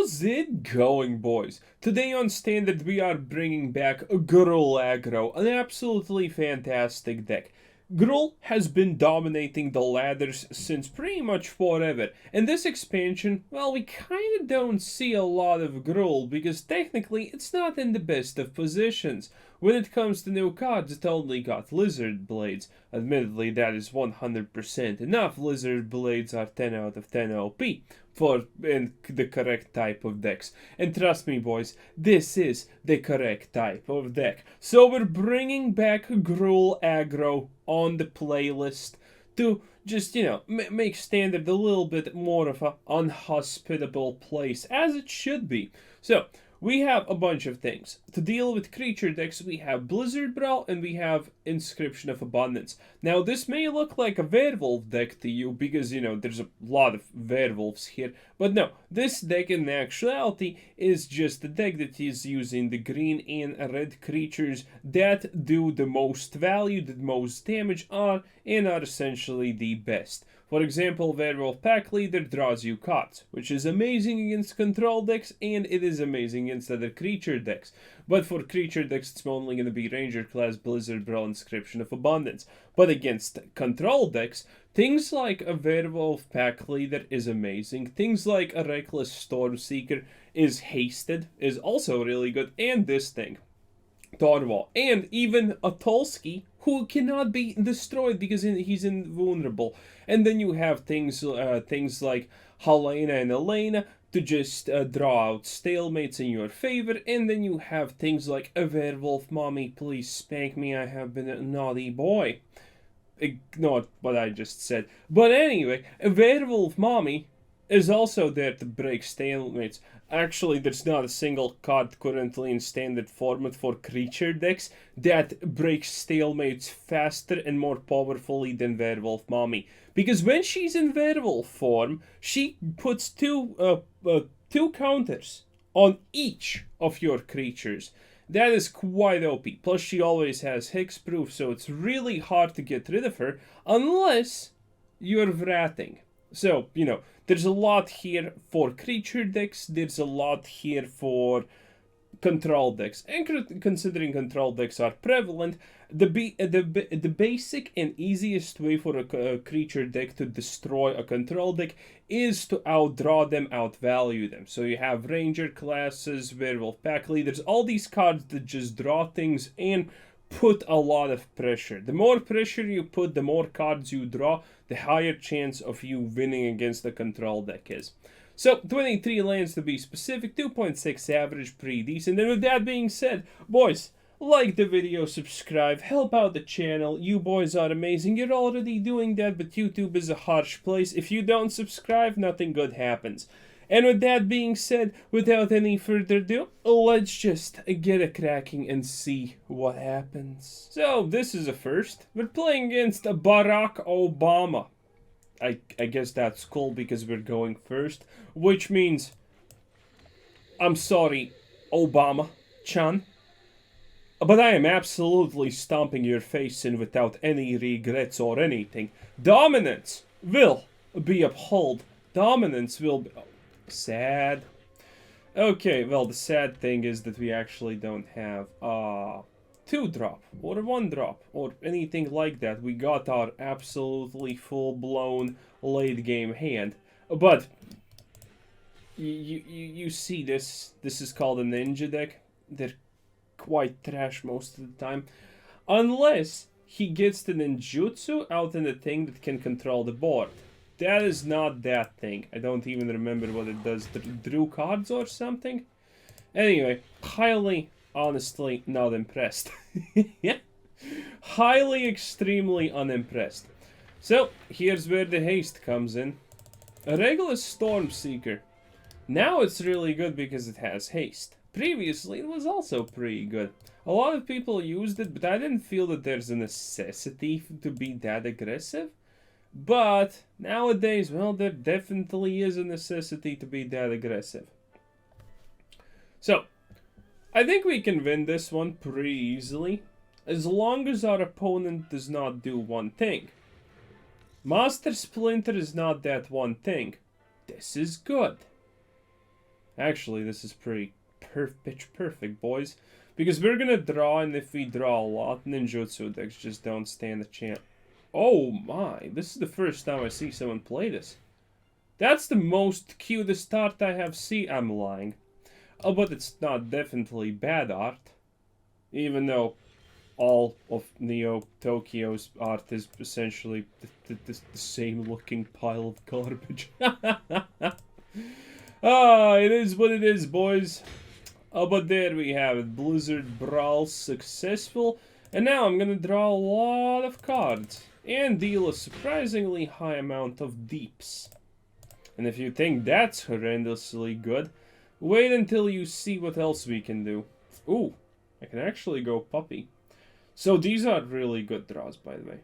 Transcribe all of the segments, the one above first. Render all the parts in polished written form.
How's it going, boys? Today on Standard we are bringing back Gruul Aggro, an absolutely fantastic deck. Gruul has been dominating the ladders since pretty much forever. In this expansion, well, we kinda don't see a lot of Gruul because technically it's not in the best of positions. When it comes to new cards, it only got Lizard Blades. Admittedly, that is 100% enough. Lizard Blades are 10 out of 10 OP for in the correct type of decks. And trust me, boys, this is the correct type of deck. So we're bringing back Gruul Aggro on the playlist to just, make Standard a little bit more of an unhospitable place, as it should be. So, we have a bunch of things. To deal with creature decks, we have Blizzard Brawl and we have Inscription of Abundance. Now, this may look like a Werewolf deck to you because, there's a lot of Werewolves here. But no, this deck in actuality is just a deck that is using the green and red creatures that do the most value, the most damage and are essentially the best. For example, Werewolf Pack Leader draws you cards, which is amazing against control decks, and it is amazing against other creature decks. But for creature decks, it's only going to be Ranger class, Blizzard Brawl, Inscription of Abundance. But against control decks, things like a Werewolf Pack Leader is amazing. Things like a Reckless Stormseeker is hasted, is also really good, and this thing. Tovolar, and even a Toski, who cannot be destroyed because he's invulnerable. And then you have things like Halana and Alena to just draw out stalemates in your favor. And then you have things like a Werewolf, mommy, please spank me, I have been a naughty boy. Ignore what I just said. But anyway, a Werewolf mommy is also there to break stalemates. Actually, there's not a single card currently in standard format for creature decks that breaks stalemates faster and more powerfully than Werewolf Mommy. Because when she's in werewolf form, she puts two counters on each of your creatures. That is quite OP. Plus, she always has hexproof, so it's really hard to get rid of her unless you're wrathing. So, there's a lot here for creature decks, there's a lot here for control decks. And considering control decks are prevalent, the basic and easiest way for a creature deck to destroy a control deck is to outdraw them, outvalue them. So you have Ranger classes, Werewolf Pack Leaders, all these cards that just draw things and put a lot of pressure. The more pressure you put, the more cards you draw, the higher chance of you winning against the control deck is. So, 23 lands to be specific, 2.6 average, pretty decent. And with that being said, boys, like the video, subscribe, help out the channel. You boys are amazing. You're already doing that, but YouTube is a harsh place. If you don't subscribe, nothing good happens. And with that being said, without any further ado, let's just get a cracking and see what happens. So, this is a first. We're playing against Barack Obama. I guess that's cool because we're going first. Which means, I'm sorry, Obama-chan. But I am absolutely stomping your face in without any regrets or anything. Dominance will be upheld. Dominance will be... sad. Okay, well, the sad thing is that we actually don't have 2-drop or 1-drop or anything like that. We got our absolutely full-blown late-game hand. But you see this. This is called a ninja deck. They're quite trash most of the time. Unless he gets the ninjutsu out in the thing that can control the board. That is not that thing. I don't even remember what it does. Drew cards or something? Anyway, highly, honestly, not impressed. Yeah. Highly, extremely unimpressed. So, here's where the haste comes in. A Reckless Stormseeker. Now it's really good because it has haste. Previously, it was also pretty good. A lot of people used it, but I didn't feel that there's a necessity to be that aggressive. But nowadays, well, there definitely is a necessity to be that aggressive. So, I think we can win this one pretty easily, as long as our opponent does not do one thing. Master Splinter is not that one thing. This is good. Actually, this is pretty pitch perfect, boys. Because we're gonna draw, and if we draw a lot, ninjutsu decks just don't stand a chance. Oh my, this is the first time I see someone play this. That's the most cutest art I have seen. I'm lying. Oh, but it's not definitely bad art. Even though all of Neo Tokyo's art is essentially the same looking pile of garbage. Ah, it is what it is, boys. Oh, but there we have it. Blizzard Brawl successful. And now I'm gonna draw a lot of cards. And deal a surprisingly high amount of deeps. And if you think that's horrendously good, wait until you see what else we can do. Ooh, I can actually go puppy. So these are really good draws, by the way.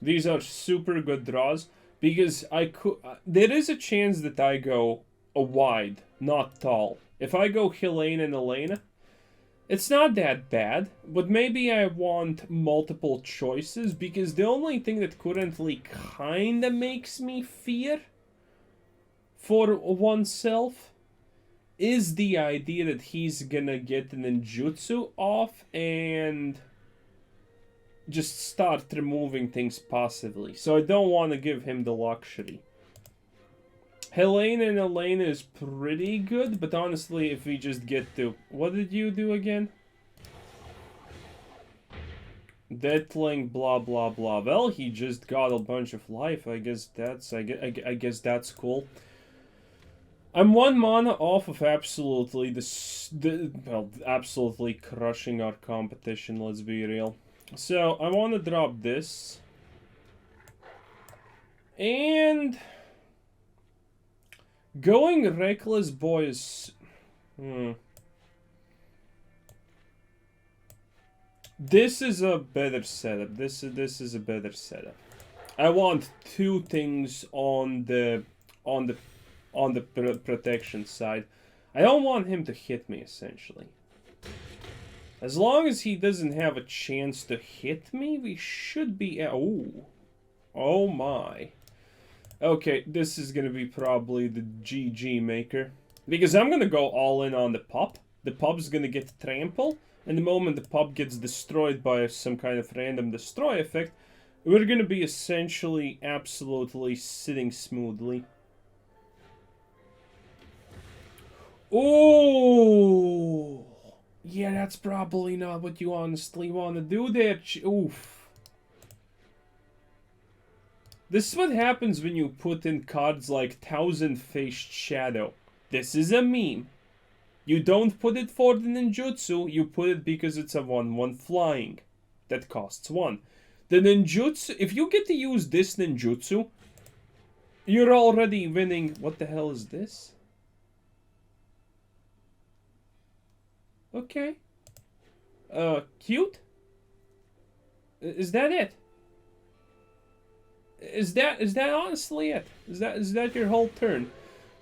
These are super good draws. Because I could, there is a chance that I go a wide, not tall. If I go Halana and Alena, it's not that bad, but maybe I want multiple choices, because the only thing that currently kinda makes me fear for oneself is the idea that he's gonna get the ninjutsu off and just start removing things passively. So I don't want to give him the luxury. Halana and Alena is pretty good, but honestly, if we just get to... What did you do again? Deathling, blah, blah, blah. Well, he just got a bunch of life. I guess that's... I guess that's cool. I'm 1 mana off of absolutely absolutely crushing our competition, let's be real. So, I want to drop this. And... going Reckless Boys... This is a better setup. This is a better setup. I want 2 things on the protection side. I don't want him to hit me, essentially. As long as he doesn't have a chance to hit me, we should be... Oh. Oh my. Okay, this is gonna be probably the GG maker. Because I'm gonna go all in on the pup. The pup's gonna get trample. And the moment the pup gets destroyed by some kind of random destroy effect, we're gonna be essentially absolutely sitting smoothly. Oh! Yeah, that's probably not what you honestly want to do there. Oof. This is what happens when you put in cards like Thousand-Faced Shadow. This is a meme. You don't put it for the ninjutsu, you put it because it's a 1/1 flying. That costs 1. The ninjutsu, if you get to use this ninjutsu, you're already winning. What the hell is this? Okay. Cute? Is that it? Is that honestly it? Is that your whole turn?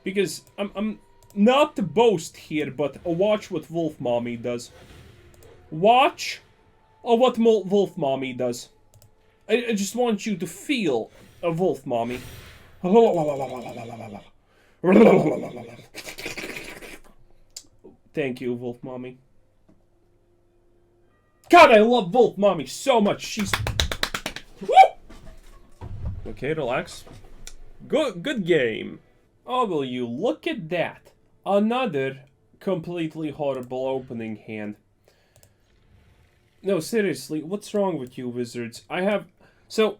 Because I'm not to boast here, but watch what Wolf Mommy does. Watch what Wolf Mommy does. I just want you to feel a Wolf Mommy. Thank you, Wolf Mommy. God, I love Wolf Mommy so much. She's... Woo! Okay, relax. Good game. Oh, will you look at that. Another completely horrible opening hand. No, seriously, what's wrong with you, Wizards? So,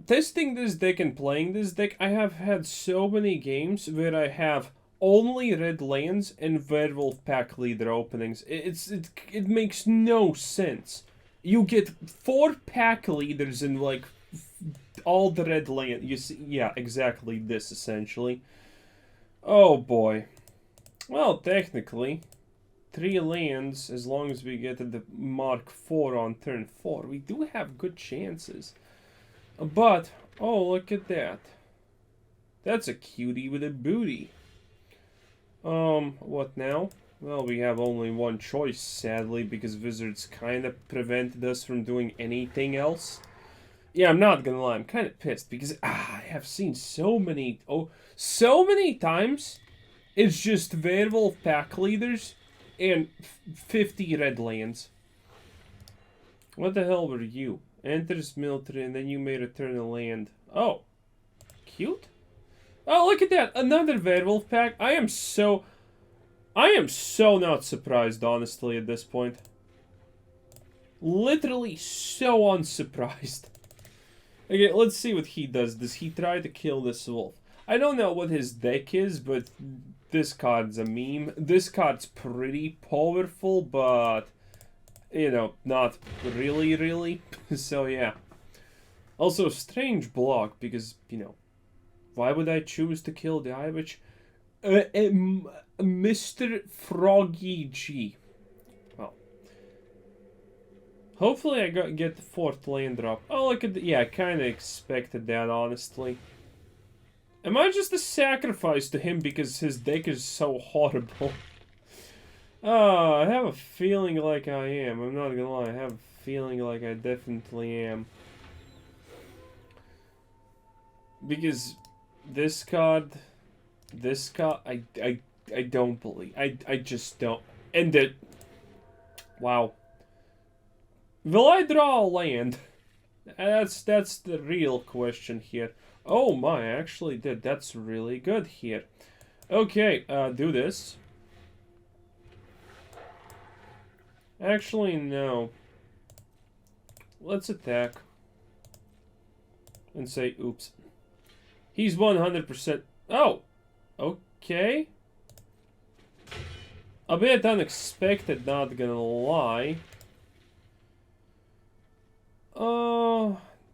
testing this deck and playing this deck, I have had so many games where I have only red lands and Werewolf pack leader openings. It makes no sense. You get 4 pack leaders and like all the red land. You see, yeah, exactly this essentially. Oh boy. Well, technically, 3 lands as long as we get to the mark 4 on turn 4. We do have good chances. But oh, look at that. That's a cutie with a booty. What now? Well, we have only one choice, sadly, because Wizards kind of prevented us from doing anything else. Yeah, I'm not gonna lie, I'm kind of pissed, because I have seen so many times It's just Werewolf pack leaders and 50 red lands. What the hell were you? Enters military and then you may return a land. Oh. Cute? Oh, look at that. Another Werewolf pack. I am so not surprised, honestly, at this point. Literally so unsurprised. Okay, let's see what he does. Does he try to kill this wolf? I don't know what his deck is, but this card's a meme. This card's pretty powerful, but, you know, not really. So, yeah. Also, strange block, because, you know, why would I choose to kill the Irish? Mr. Froggy G. Well. Hopefully I get the 4th land drop. Oh, look at the... Yeah, I kind of expected that, honestly. Am I just a sacrifice to him because his deck is so horrible? Oh, I have a feeling like I am. I'm not gonna lie. I have a feeling like I definitely am. Because this card... I don't believe. I just don't. And it... Wow. Will I draw a land? That's the real question here. Oh my, I actually did. That's really good here. Okay, do this. Actually, no. Let's attack. And say, oops. He's 100%... Oh! Okay. A bit unexpected, not gonna lie.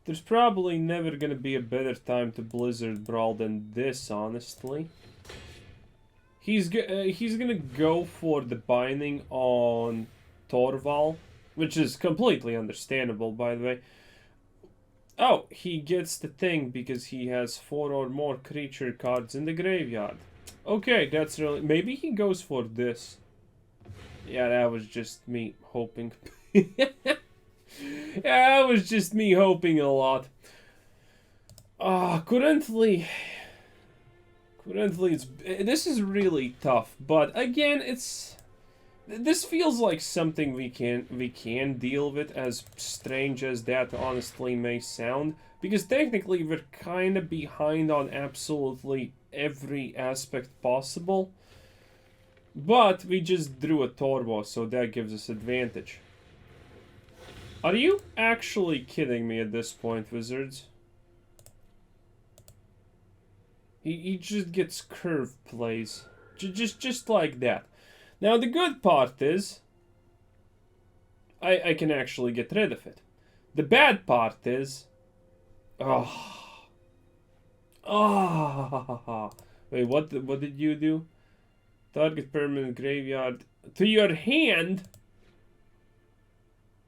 There's probably never gonna be a better time to Blizzard Brawl than this, honestly. He's gonna go for the binding on Tovolar, which is completely understandable, by the way. Oh, he gets the thing because he has 4 or more creature cards in the graveyard. Okay, that's really... Maybe he goes for this. Yeah, that was just me hoping. Yeah, that was just me hoping a lot. Currently this is really tough, but again, this feels like something we can deal with, as strange as that honestly may sound, because technically we're kind of behind on absolutely every aspect possible, but we just drew a turbo, so that gives us advantage. Are you actually kidding me at this point, Wizards? He just gets curve plays. Just like that. Now, the good part is... I can actually get rid of it. The bad part is... Oh. Wait, what did you do? Target permanent graveyard to your hand?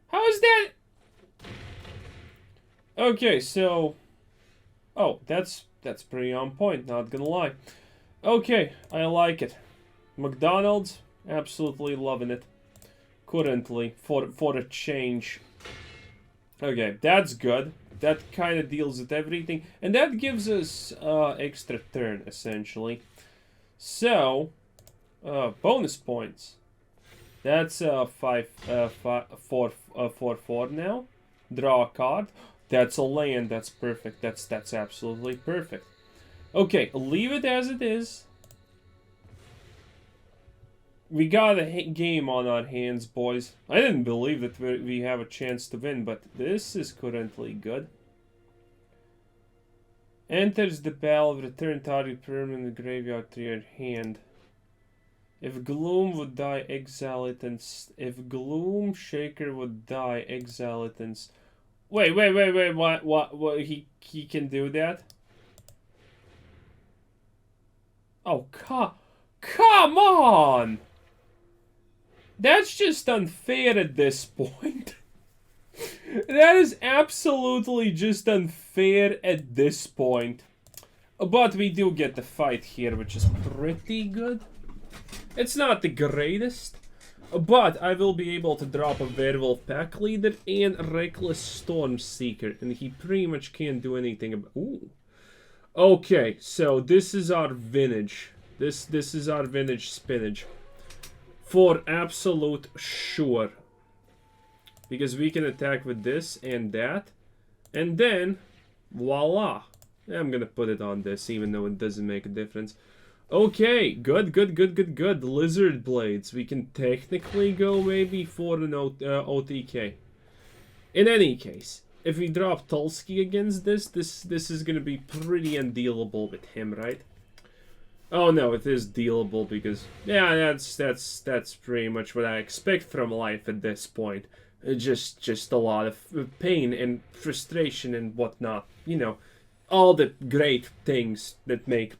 How is that? Okay, so... Oh, that's pretty on point, not gonna lie. Okay, I like it. McDonald's, absolutely loving it. Currently, for a change. Okay, that's good. That kind of deals with everything. And that gives us extra turn, essentially. So, bonus points. That's 4/4 now. Draw a card. That's a land. That's perfect. That's absolutely perfect. Okay, leave it as it is. We got a game on our hands, boys. I didn't believe that we have a chance to win, but this is currently good. Enters the battle, return target permanent graveyard to your hand. If Gloom would die, exile it, and if Gloom Shaker would die, exile it, and wait, what, he can do that? Oh, come on! That's just unfair at this point. That is absolutely just unfair at this point. But we do get the fight here, which is pretty good. It's not the greatest, but I will be able to drop a Werewolf pack leader and Reckless Stormseeker, and he pretty much can't do anything about... Ooh. Okay, so this is our vintage. This is our vintage spinach. For absolute sure. Because we can attack with this and that. And then, voila. I'm gonna put it on this, even though it doesn't make a difference. Okay, good. Lizard Blades. We can technically go maybe for an OTK. In any case, if we drop Toski against this is gonna be pretty undealable with him, right? Oh no, it is dealable because yeah, that's pretty much what I expect from life at this point. Just a lot of pain and frustration and whatnot. You know, all the great things that make.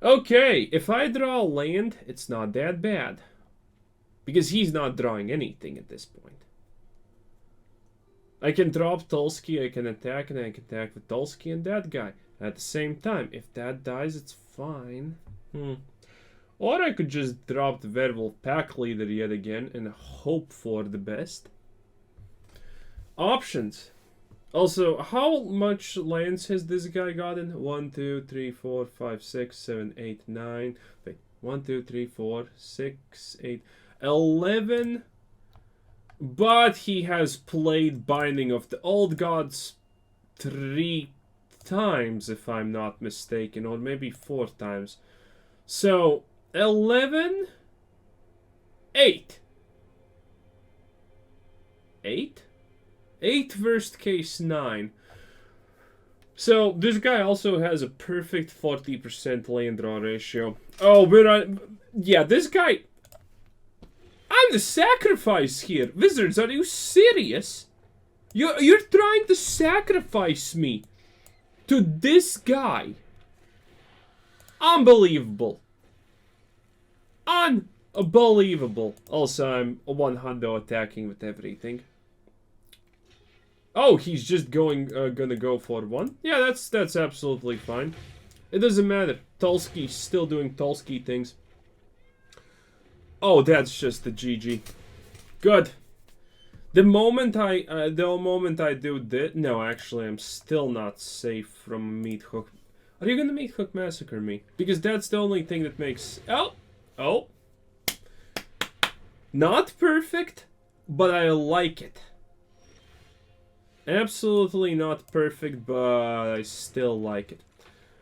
Okay, if I draw land, it's not that bad because he's not drawing anything at this point. I can drop Toski, I can attack, and I can attack with Toski and that guy at the same time. If that dies, it's fine. Or I could just drop the Werewolf pack leader yet again and hope for the best. Options. Also, how much lands has this guy gotten? 1, 2, 3, 4, 5, 6, 7, 8, 9. Wait, 1, 2, 3, 4, 6, 8, 11. But he has played Binding of the Old Gods 3 times, if I'm not mistaken, or maybe 4 times. So, 11, 8. 8? 8 worst case 9. So, this guy also has a perfect 40% lane draw ratio. Oh, yeah, this guy... I'm the sacrifice here. Wizards, are you serious? You're trying to sacrifice me to this guy. Unbelievable. Unbelievable. Also, I'm one-hundo attacking with everything. Oh, he's just gonna go for 1? Yeah, that's absolutely fine. It doesn't matter. Toski's still doing Toski things. Oh, that's just the GG. Good. The moment I do this... No, actually, I'm still not safe from Meat Hook. Are you gonna Meat Hook Massacre me? Because that's the only thing that makes... Oh. Not perfect, but I like it. Absolutely not perfect, but I still like it.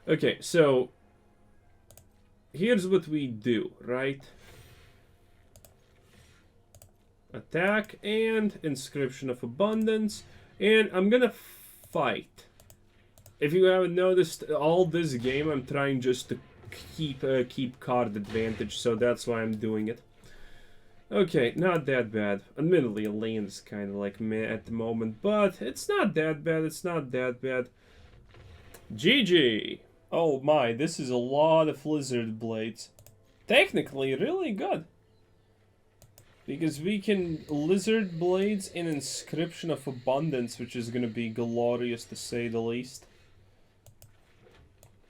Okay, so... Here's what we do, right? Attack and Inscription of Abundance, and I'm gonna fight. If you haven't noticed, all this game I'm trying just to keep card advantage, so that's why I'm doing it. Okay, not that bad. Admittedly, Alena's kind of like meh at the moment, but it's not that bad. It's not that bad. GG. Oh my, this is a lot of Lizard Blades. Technically, really good. Because we can Lizard Blades in Inscription of Abundance, which is gonna be glorious to say the least.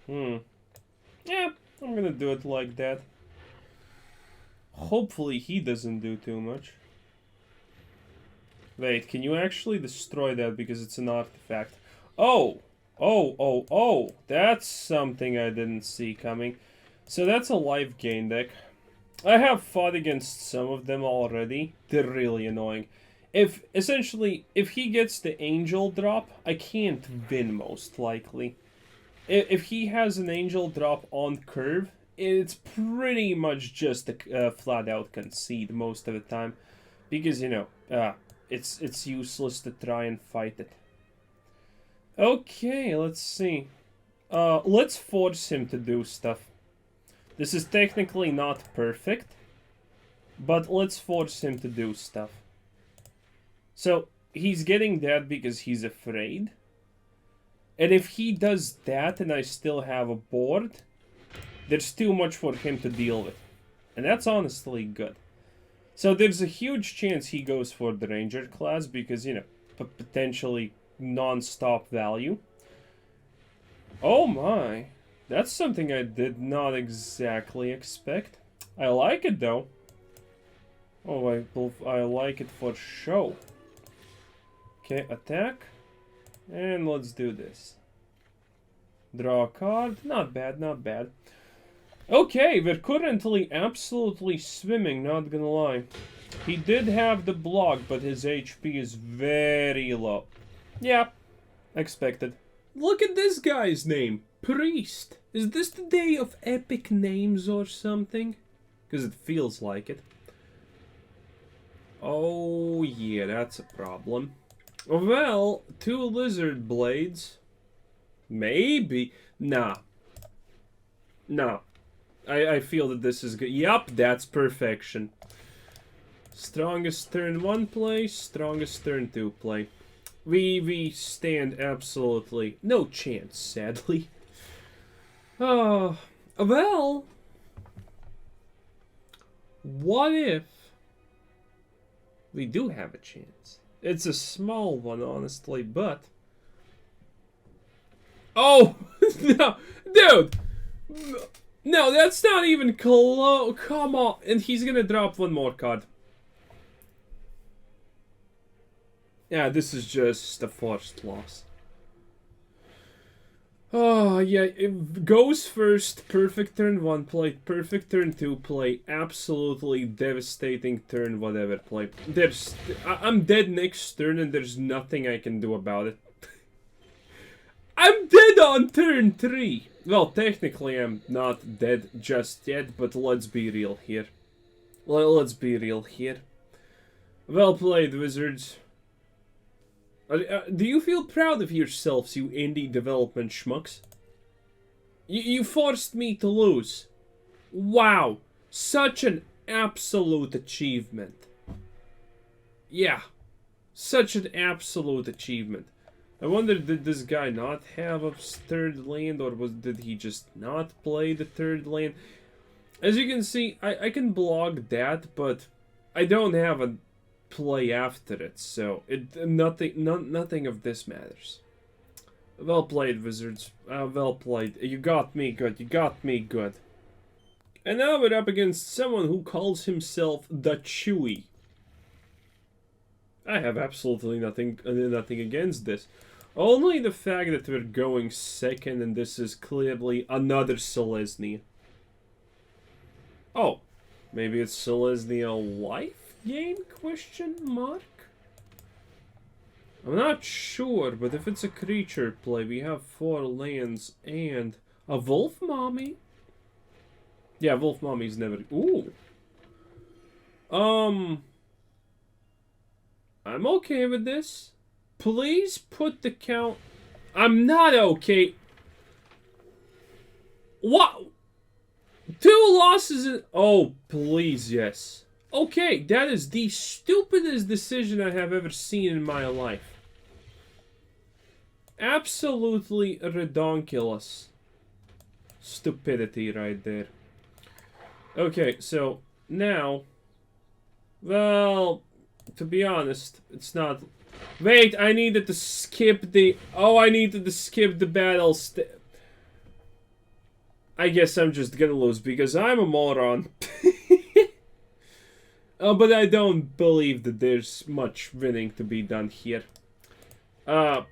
Yeah, I'm gonna do it like that. Hopefully he doesn't do too much. Wait, can you actually destroy that because it's an artifact? Oh! That's something I didn't see coming. So that's a life gain deck. I have fought against some of them already. They're really annoying. If he gets the angel drop, I can't win most likely. If he has an angel drop on curve, it's pretty much just a flat out concede most of the time. Because, you know, it's useless to try and fight it. Okay, let's see. Let's force him to do stuff. This is technically not perfect, but let's force him to do stuff. So, he's getting that because he's afraid. And if he does that and I still have a board, there's too much for him to deal with. And that's honestly good. So there's a huge chance he goes for the Ranger class because, you know, potentially non-stop value. Oh my. That's something I did not exactly expect. I like it though. Oh, I like it for show. Okay, attack. And let's do this. Draw a card. Not bad, not bad. Okay, we're currently absolutely swimming, not gonna lie. He did have the block, but his HP is very low. Yeah, expected. Look at this guy's name. Priest. Is this the day of epic names or something? Because it feels like it. Oh, yeah, that's a problem. Well, 2 lizard blades. Maybe. Nah. Nah. I feel that this is good. Yup, that's perfection. Strongest turn 1 play, strongest turn 2 play. We stand absolutely no chance, sadly. Oh, well. What if we do have a chance? It's a small one, honestly, but... Oh! No! Dude! No, that's not even close. Come on. And he's gonna drop one more card. Yeah, this is just a forced loss. Oh, yeah, it goes first, perfect turn 1 play, perfect turn 2 play, absolutely devastating turn whatever play. I'm dead next turn and there's nothing I can do about it. I'm dead on turn 3! Well, technically I'm not dead just yet, but let's be real here. Let's be real here. Well played, Wizards. Do you feel proud of yourselves, you indie development schmucks? You forced me to lose. Wow. Such an absolute achievement. Yeah. Such an absolute achievement. I wonder, did this guy not have a 3rd land, or did he just not play the 3rd land? As you can see, I can blog that, but I don't have a play after it, so nothing of this matters. Well played, Wizards. Well played. You got me good. You got me good. And now we're up against someone who calls himself the Chewy. I have absolutely nothing against this. Only the fact that we're going second and this is clearly another Selesnya. Oh, maybe it's Selesnya life gain, question mark? I'm not sure, but if it's a creature play, we have 4 lands and a Wolf Mommy. Yeah, Wolf Mommy's never... Ooh. I'm okay with this. Please put the count... I'm not okay. What? 2 losses in... Oh, please, yes. Okay, that is the stupidest decision I have ever seen in my life. Absolutely redonkulous. Stupidity right there. Okay, so now... Well, to be honest, it's not... Wait, I needed to skip the... Oh, I needed to skip the battle I guess I'm just gonna lose because I'm a moron. Oh, but I don't believe that there's much winning to be done here.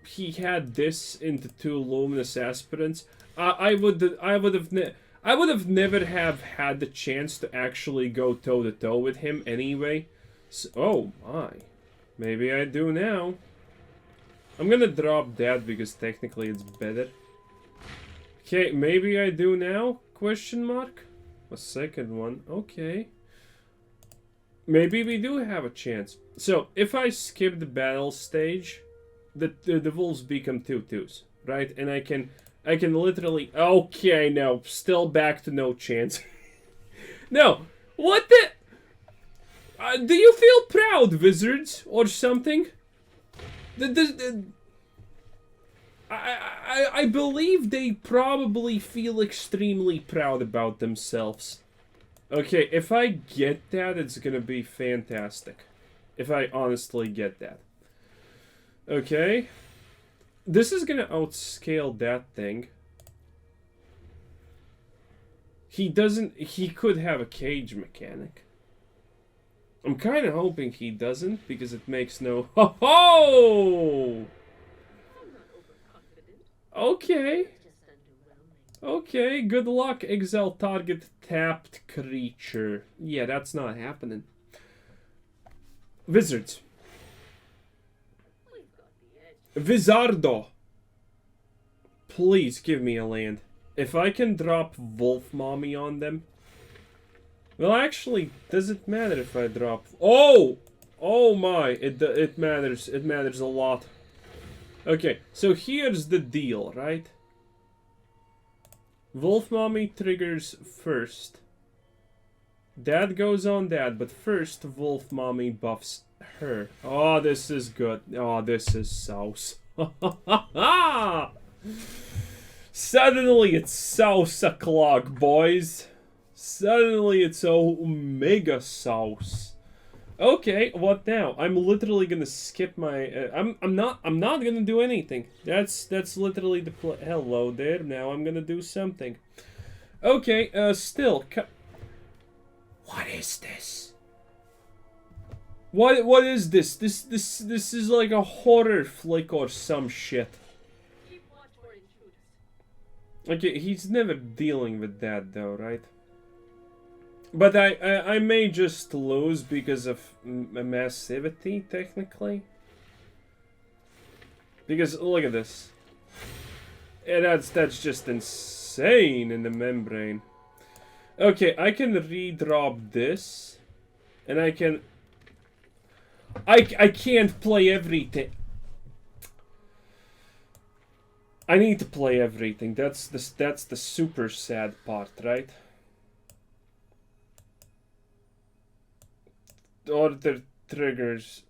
He had this into 2 Luminous Aspirants. I would have never have had the chance to actually go toe-to-toe with him anyway. So, oh my. Maybe I do now. I'm gonna drop that because technically it's better. Okay, maybe I do now? Question mark? A second one. Okay. Maybe we do have a chance. So, if I skip the battle stage, the wolves become 2/2s, right? And I can literally... Okay, no. Still back to no chance. No. What the... do you feel proud, Wizards? Or something? I believe they probably feel extremely proud about themselves. Okay, if I get that, it's gonna be fantastic. If I honestly get that. Okay. This is gonna outscale that thing. He could have a cage mechanic. I'm kind of hoping he doesn't, because it makes no... Ho-ho! Okay. Okay, good luck. Exile target tapped creature. Yeah, that's not happening. Wizards. Vizardo. Please give me a land. If I can drop Wolf Mommy on them. Well, actually, does it matter if I drop... Oh! Oh my, it matters. It matters a lot. Okay, so here's the deal, right? Wolf Mommy triggers first. That goes on that, but first Wolf Mommy buffs her. Oh, this is good. Oh, this is sauce. Suddenly it's sauce o'clock, boys. Suddenly it's omega sauce. Okay, what now? I'm literally gonna skip my. I'm not gonna do anything. That's literally the play. Hello there. Now I'm gonna do something. Okay. Still. What is this? What is this? This is like a horror flick or some shit. Okay, he's never dealing with that though, right? But I may just lose because of massivity, technically. Because look at this. Yeah, that's just insane in the membrane. Okay, I can redrop this, and I can. I can't play everything. I need to play everything. That's the super sad part, right? Order triggers.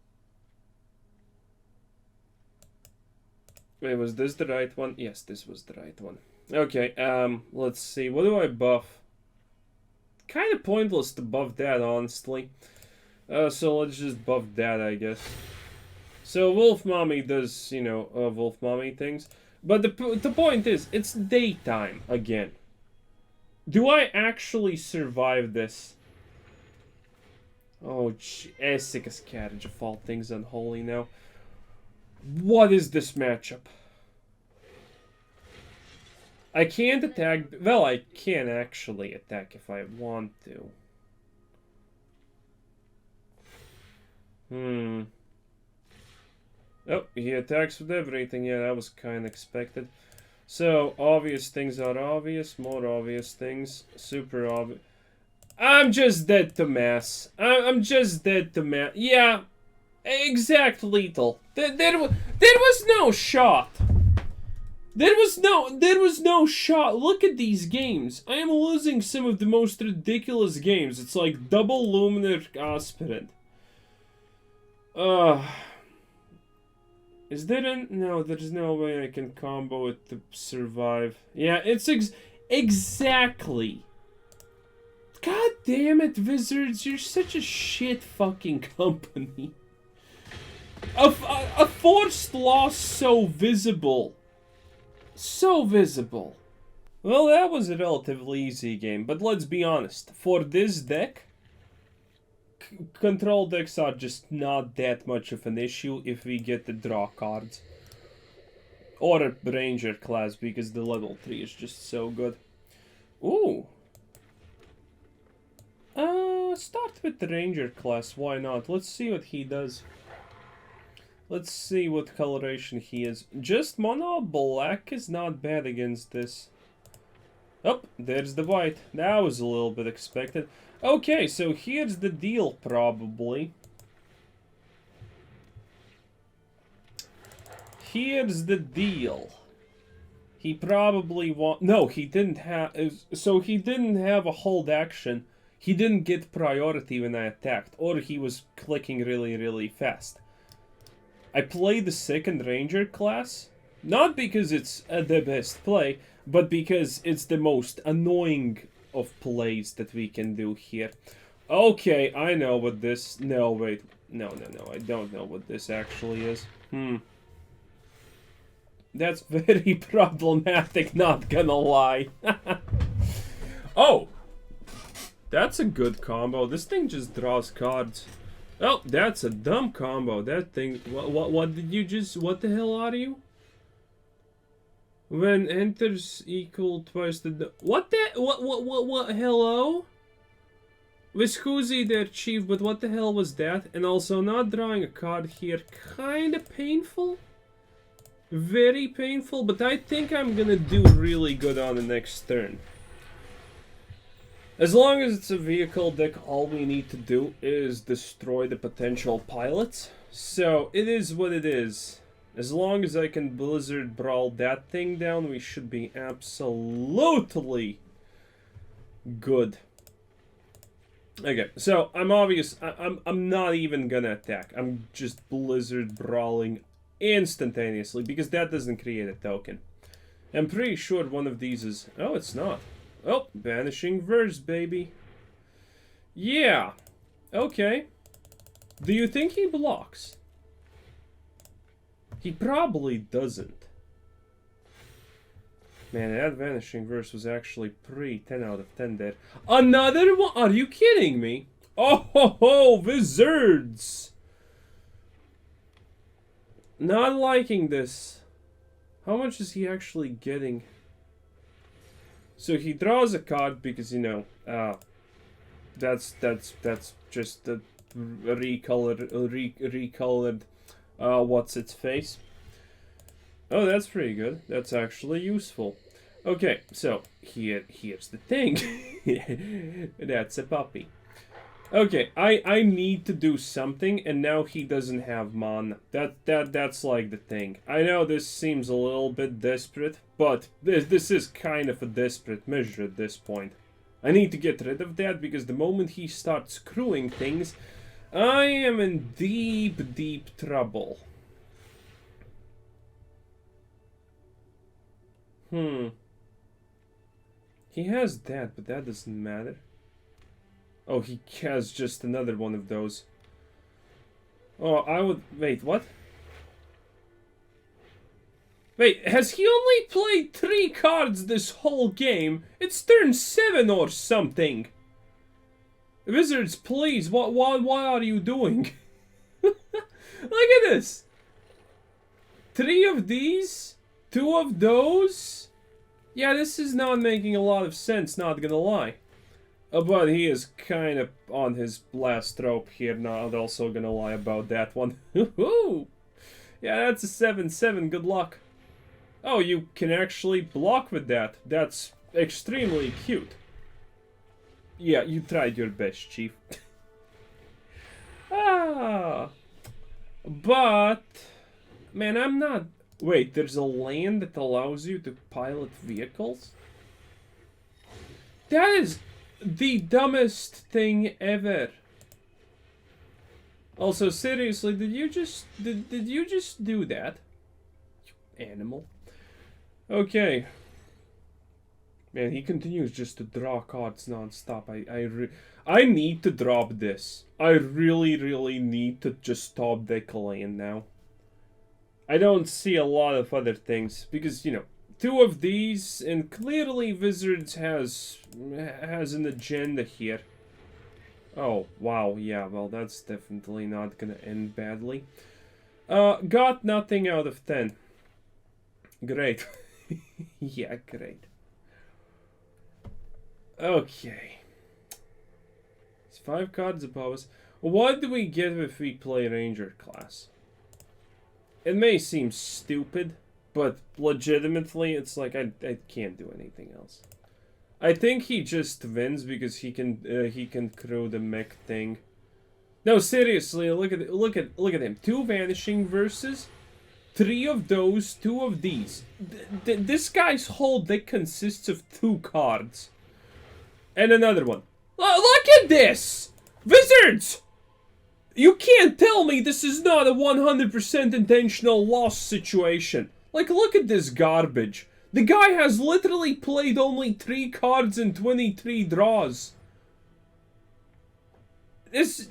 Wait, was this the right one? Yes, this was the right one. Okay, let's see. What do I buff? Kind of pointless to buff that, honestly. So let's just buff that, I guess. So Wolf Mommy does, you know, Wolf Mommy things. But the point is, it's daytime again. Do I actually survive this? Oh, Esseka's Carriage of all things unholy now. What is this matchup? I can't attack... Well, I can actually attack if I want to. Oh, he attacks with everything. Yeah, that was kind of expected. So, obvious things are obvious. More obvious things. Super obvious. I'm just dead to mass. I'm just dead to mass. Yeah, exact lethal. There was no shot. There was no shot. Look at these games. I am losing some of the most ridiculous games. It's like double luminar aspirant. Is there no? There's no way I can combo it to survive. Yeah, it's exactly. God damn it, Wizards! You're such a shit fucking company. A forced loss so visible. So visible. Well, that was a relatively easy game, but let's be honest. For this deck, control decks are just not that much of an issue if we get the draw cards. Or a Ranger class, because the level 3 is just so good. Ooh. Start with the Ranger class, why not? Let's see what he does. Let's see what coloration he is. Just mono black is not bad against this. Oh, there's the white. That was a little bit expected. Okay, so here's the deal, probably. Here's the deal. He probably no, he didn't have... So he didn't have a hold action. He didn't get priority when I attacked, or he was clicking really, really fast. I played the second Ranger class, not because it's the best play, but because it's the most annoying of plays that we can do here. Okay, I know what this... No, wait. No, I don't know what this actually is. That's very problematic, not gonna lie. Oh! That's a good combo. This thing just draws cards. Oh, that's a dumb combo. That thing... What did you just... What the hell are you? When enters equal twice the... What the... What, hello? Viscusi their chief, but what the hell was that? And also not drawing a card here, kinda painful. Very painful, but I think I'm gonna do really good on the next turn. As long as it's a vehicle deck, all we need to do is destroy the potential pilots. So, it is what it is. As long as I can Blizzard Brawl that thing down, we should be absolutely good. Okay, so I'm not even gonna attack. I'm just Blizzard Brawling instantaneously, because that doesn't create a token. I'm pretty sure one of these is... Oh, it's not. Oh, Vanishing Verse, baby. Yeah. Okay. Do you think he blocks? He probably doesn't. Man, that Vanishing Verse was actually pretty 10 out of 10 there. Another one? Are you kidding me? Oh ho ho, Wizards! Not liking this. How much is he actually getting? So he draws a card because, you know, that's just the recolored what's its face. Oh, that's pretty good. That's actually useful. Okay, so here's the thing. That's a puppy. Okay, I need to do something, and now he doesn't have mana. That's like the thing. I know this seems a little bit desperate, but this is kind of a desperate measure at this point. I need to get rid of that, because the moment he starts screwing things, I am in deep, deep trouble. He has that, but that doesn't matter. Oh, he has just another one of those. Oh, I would... Wait, what? Wait, has he only played 3 cards this whole game? It's turn 7 or something. Wizards, please, what are you doing? Look at this. 3 of these, 2 of those. Yeah, this is not making a lot of sense, not gonna lie. But he is kind of on his last rope here, not also gonna lie about that one. Yeah, that's a 7/7, good luck. Oh, you can actually block with that. That's extremely cute. Yeah, you tried your best, Chief. But... Man, I'm not... Wait, there's a land that allows you to pilot vehicles? That is the dumbest thing ever. Also, seriously, did you just do that? You animal. Okay. Man, he continues just to draw cards non-stop. I need to drop this. I really need to just stop deck land now. I don't see a lot of other things, because, you know, 2 of these, and clearly Wizards has an agenda here. Oh, wow, yeah, well, that's definitely not gonna end badly. Got nothing out of 10. Great. Yeah, great. Okay. It's 5 cards above us. What do we get if we play Ranger class? It may seem stupid, but legitimately, it's like I can't do anything else. I think he just wins because he can crew the mech thing. No, seriously, look at him. 2 Vanishing Verses, 3 of those, 2 of these. This guy's whole deck consists of 2 cards. And another one. Look at this! Wizards! You can't tell me this is not a 100% intentional loss situation. Like, look at this garbage. The guy has literally played only 3 cards and 23 draws. This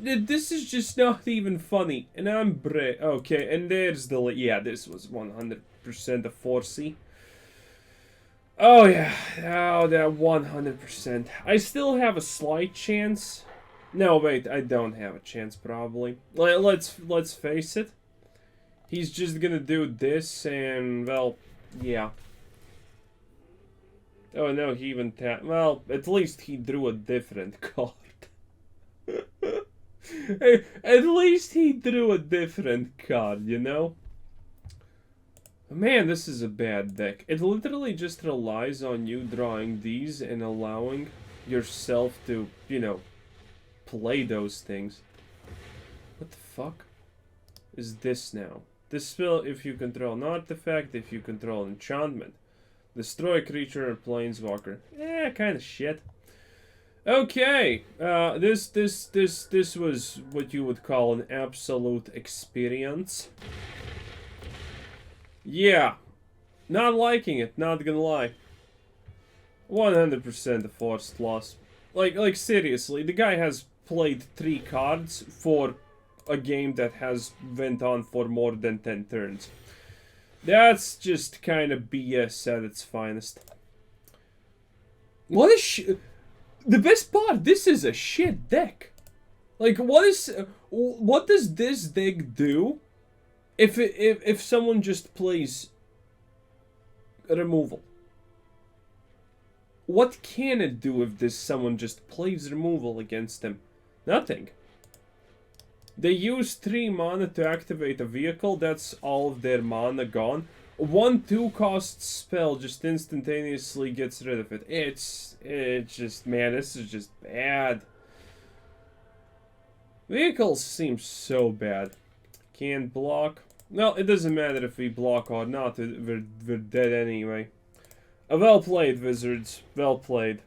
is just not even funny. And I'm okay, and there's the... Yeah, this was 100% a 4C. Oh, yeah. Oh, that 100%. I still have a slight chance. No, wait, I don't have a chance, probably. Let's face it. He's just gonna do this, and, well, yeah. Oh no, he even tapped. Well, at least he drew a different card. At least he drew a different card, you know? Man, this is a bad deck. It literally just relies on you drawing these and allowing yourself to, you know, play those things. What the fuck is this now? This spell, if you control an artifact, if you control enchantment. Destroy a creature or planeswalker. Kind of shit. Okay, this was what you would call an absolute experience. Yeah, not liking it, not gonna lie. 100% a forced loss. Like seriously, the guy has played 3 cards for a game that has went on for more than 10 turns. That's just kind of BS at its finest. What is the best part? This is a shit deck. Like, what does this deck do if someone just plays removal? What can it do if someone just plays removal against him? Nothing. They use 3 mana to activate a vehicle. That's all of their mana gone. 1/2 cost spell just instantaneously gets rid of it. It's just, man, this is just bad. Vehicles seem so bad. Can't block. Well, it doesn't matter if we block or not. We're dead anyway. Well played, Wizards. Well played.